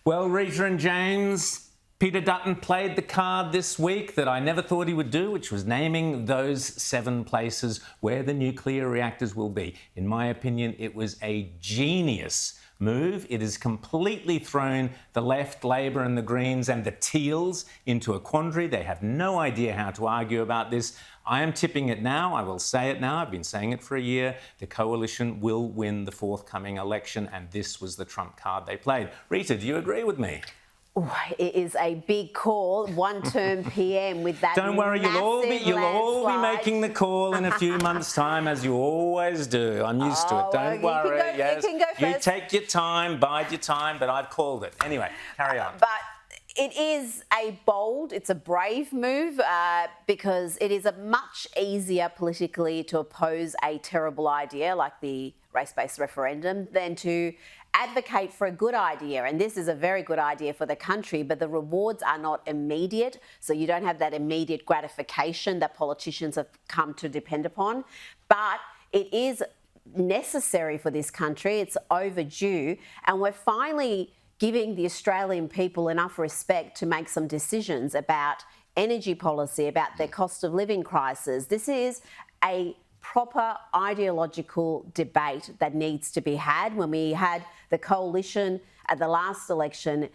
Well, Rita and James, Peter Dutton played the card this week that I never thought he would do, which was naming those 7 places where the nuclear reactors will be. In my opinion, it was a genius move. It has completely thrown the left, Labor and the Greens and the Teals into a quandary. They have no idea how to argue about this. I am tipping it now. I will say it now. I've been saying it for a year. The coalition will win the forthcoming election, and this was the trump card they played. Rita, do you agree with me? Oh, it is a big call, one-term PM with that. Don't worry, you'll all be making the call in a few months' time, as you always do. I'm used to it. Don't worry. You can go first. You take your time, bide your time, but I've called it. Anyway, carry on. But it is it's a brave move because it is a much easier politically to oppose a terrible idea like the race-based referendum than to advocate for a good idea. And this is a very good idea for the country, but the rewards are not immediate. So you don't have that immediate gratification that politicians have come to depend upon. But it is necessary for this country. It's overdue. And we're finally giving the Australian people enough respect to make some decisions about energy policy, about their cost of living crisis. This is a proper ideological debate that needs to be had. When we had the coalition at the last election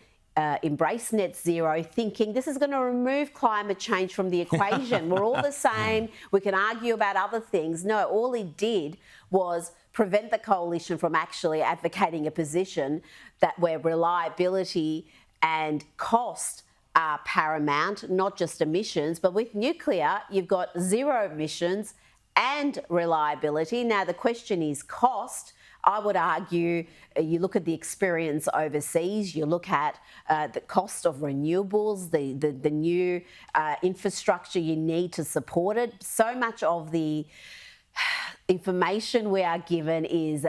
embrace net zero, thinking this is going to remove climate change from the equation. We're all the same. We can argue about other things. No, all it did was prevent the coalition from actually advocating a position that where reliability and cost are paramount, not just emissions. But with nuclear, you've got zero emissions and reliability. Now, the question is cost. I would argue you look at the experience overseas, you look at the cost of renewables, the new infrastructure you need to support it. So much of the information we are given is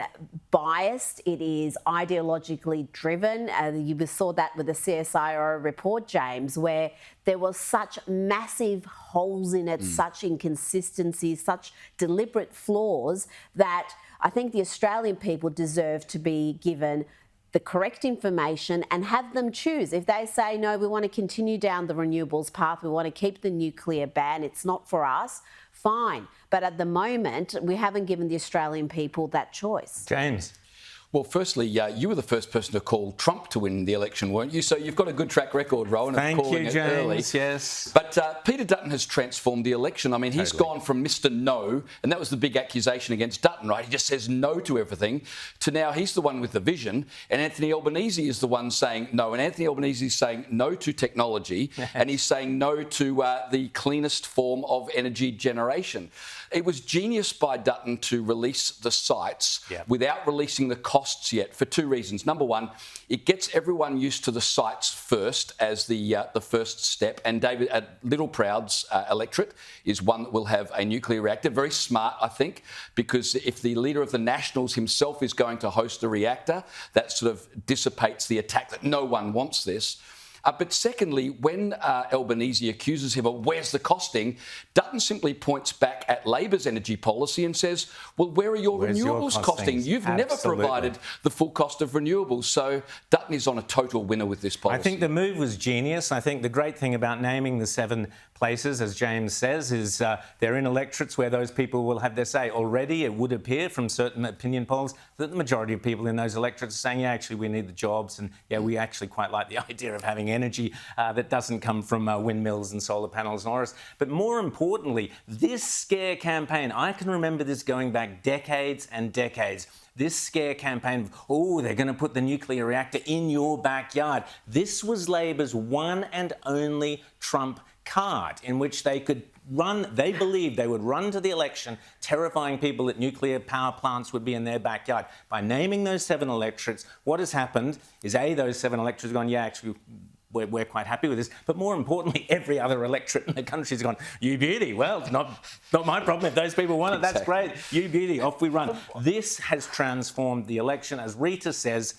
biased, it is ideologically driven. You saw that with the CSIRO report, James, where there was such massive holes in it, such inconsistencies, such deliberate flaws that I think the Australian people deserve to be given the correct information and have them choose. If they say, no, we want to continue down the renewables path, we want to keep the nuclear ban, it's not for us, fine. But at the moment, we haven't given the Australian people that choice. James. Well, firstly, you were the first person to call Trump to win the election, weren't you? So you've got a good track record, Rowan, of calling it early. Thank you, James, yes. But Peter Dutton has transformed the election. I mean, he's gone from Mr. No, and that was the big accusation against Dutton, right? He just says no to everything, to now he's the one with the vision, and Anthony Albanese is the one saying no. And Anthony Albanese is saying no to technology, and he's saying no to the cleanest form of energy generation. It was genius by Dutton to release the sites without releasing the costs yet for 2 reasons. Number one, it gets everyone used to the sites first as the first step. And David Littleproud's electorate is one that will have a nuclear reactor. Very smart, I think, because if the leader of the Nationals himself is going to host a reactor, that sort of dissipates the attack that no one wants this. But secondly, when Albanese accuses him of where's the costing, Dutton simply points back at Labor's energy policy and says, well, where are your renewables costing? You've never provided the full cost of renewables. So Dutton is on a total winner with this policy. I think the move was genius. I think the great thing about naming the 7 places, as James says, is they're in electorates where those people will have their say. Already, it would appear from certain opinion polls that the majority of people in those electorates are saying, yeah, actually, we need the jobs. And yeah, we actually quite like the idea of having energy that doesn't come from windmills and solar panels and all this. But more importantly, this scare campaign, I can remember this going back decades and decades. This scare campaign, oh, they're going to put the nuclear reactor in your backyard. This was Labor's one and only trump card in which they could run, they believed they would run to the election terrifying people that nuclear power plants would be in their backyard. By naming those 7 electorates, what has happened is those 7 electorates have gone, yeah, actually, we're quite happy with this. But more importantly, every other electorate in the country has gone, you beauty. Well, it's not my problem. If those people want it, that's great. You beauty. Off we run. This has transformed the election. As Rita says,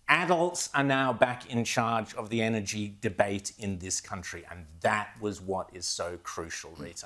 adults are now back in charge of the energy debate in this country. And that was what is so crucial, Rita.